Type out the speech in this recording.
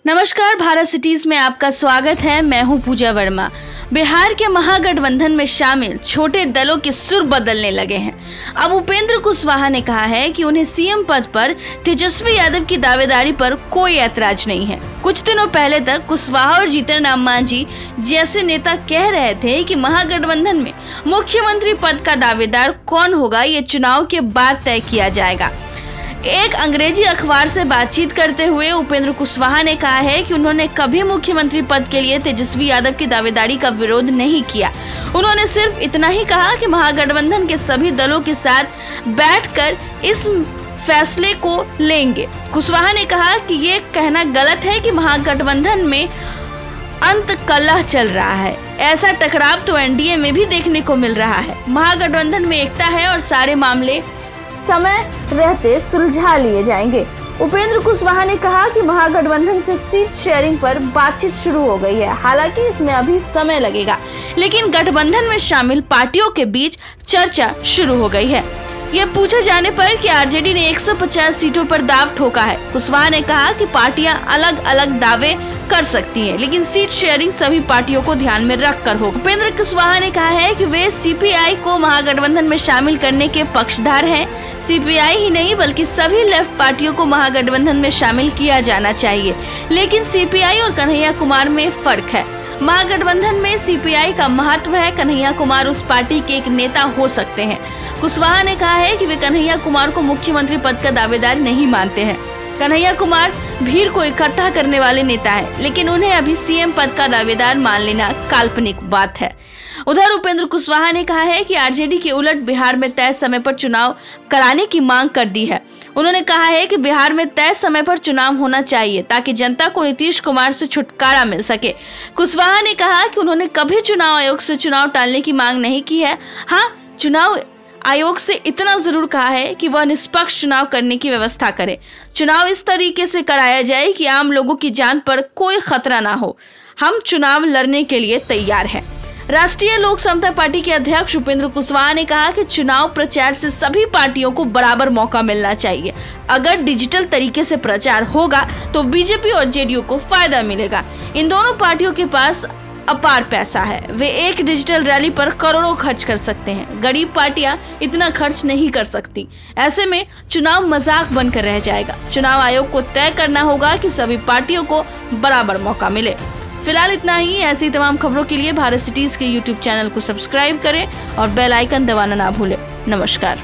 नमस्कार, भारत सिटीज में आपका स्वागत है। मैं हूं पूजा वर्मा। बिहार के महागठबंधन में शामिल छोटे दलों के सुर बदलने लगे हैं। अब उपेंद्र कुशवाहा ने कहा है कि उन्हें सीएम पद पर तेजस्वी यादव की दावेदारी पर कोई ऐतराज नहीं है। कुछ दिनों पहले तक कुशवाहा और जीतन राम मांझी जैसे नेता कह रहे थे कि महागठबंधन में मुख्यमंत्री पद का दावेदार कौन होगा ये चुनाव के बाद तय किया जाएगा। एक अंग्रेजी अखबार से बातचीत करते हुए उपेंद्र कुशवाहा ने कहा है कि उन्होंने कभी मुख्यमंत्री पद के लिए तेजस्वी यादव की दावेदारी का विरोध नहीं किया। उन्होंने सिर्फ इतना ही कहा कि महागठबंधन के सभी दलों के साथ बैठकर इस फैसले को लेंगे। कुशवाहा ने कहा कि ये कहना गलत है कि महागठबंधन में अंत कलह चल रहा है। ऐसा टकराव तो एनडीए में भी देखने को मिल रहा है। महागठबंधन में एकता है और सारे मामले समय रहते सुलझा लिए जाएंगे। उपेंद्र कुशवाहा ने कहा कि महागठबंधन से सीट शेयरिंग पर बातचीत शुरू हो गई है। हालांकि इसमें अभी समय लगेगा, लेकिन गठबंधन में शामिल पार्टियों के बीच चर्चा शुरू हो गई है। ये पूछे जाने पर कि आरजेडी ने 150 सीटों पर दाव ठोका है, कुशवाहा ने कहा कि पार्टियां अलग अलग दावे कर सकती हैं, लेकिन सीट शेयरिंग सभी पार्टियों को ध्यान में रखकर हो। उपेंद्र कुशवाहा ने कहा है कि वे सीपीआई को महागठबंधन में शामिल करने के पक्षधर हैं। सीपीआई ही नहीं बल्कि सभी लेफ्ट पार्टियों को महागठबंधन में शामिल किया जाना चाहिए, लेकिन सीपीआई और कन्हैया कुमार में फर्क है। महागठबंधन में सीपीआई का महत्व है। कन्हैया कुमार उस पार्टी के एक नेता हो सकते हैं। कुशवाहा ने कहा है कि वे कन्हैया कुमार को मुख्यमंत्री पद का दावेदार नहीं मानते हैं। कन्हैया कुमार भीड़ को इकट्ठा करने वाले नेता है, लेकिन उन्हें अभी सीएम पद का दावेदार मान लेना काल्पनिक बात है। उधर उपेंद्र कुशवाहा ने कहा है कि आरजेडी के उलट बिहार में तय समय पर चुनाव कराने की मांग कर दी है। उन्होंने कहा है कि बिहार में तय समय पर चुनाव होना चाहिए ताकि जनता को नीतीश कुमार से छुटकारा मिल सके। कुशवाहा ने कहा कि उन्होंने कभी चुनाव आयोग से चुनाव टालने की मांग नहीं की है। हाँ, चुनाव आयोग से इतना जरूर कहा है कि वह निष्पक्ष चुनाव करने की व्यवस्था करे। चुनाव इस तरीके से कराया जाए कि आम लोगों की जान पर कोई खतरा ना हो। हम चुनाव लड़ने के लिए तैयार हैं। राष्ट्रीय लोक समता पार्टी के अध्यक्ष उपेंद्र कुशवाहा ने कहा कि चुनाव प्रचार से सभी पार्टियों को बराबर मौका मिलना चाहिए। अगर डिजिटल तरीके से प्रचार होगा तो बीजेपी और जेडीयू को फायदा मिलेगा। इन दोनों पार्टियों के पास अपार पैसा है। वे एक डिजिटल रैली पर करोड़ों खर्च कर सकते हैं। गरीब पार्टियां इतना खर्च नहीं कर सकती। ऐसे में चुनाव मजाक बनकर रह जाएगा। चुनाव आयोग को तय करना होगा कि सभी पार्टियों को बराबर मौका मिले। फिलहाल इतना ही। ऐसी तमाम खबरों के लिए भारत सिटीज के यूट्यूब चैनल को सब्सक्राइब करें और बेल आइकन दबाना ना भूलें। नमस्कार।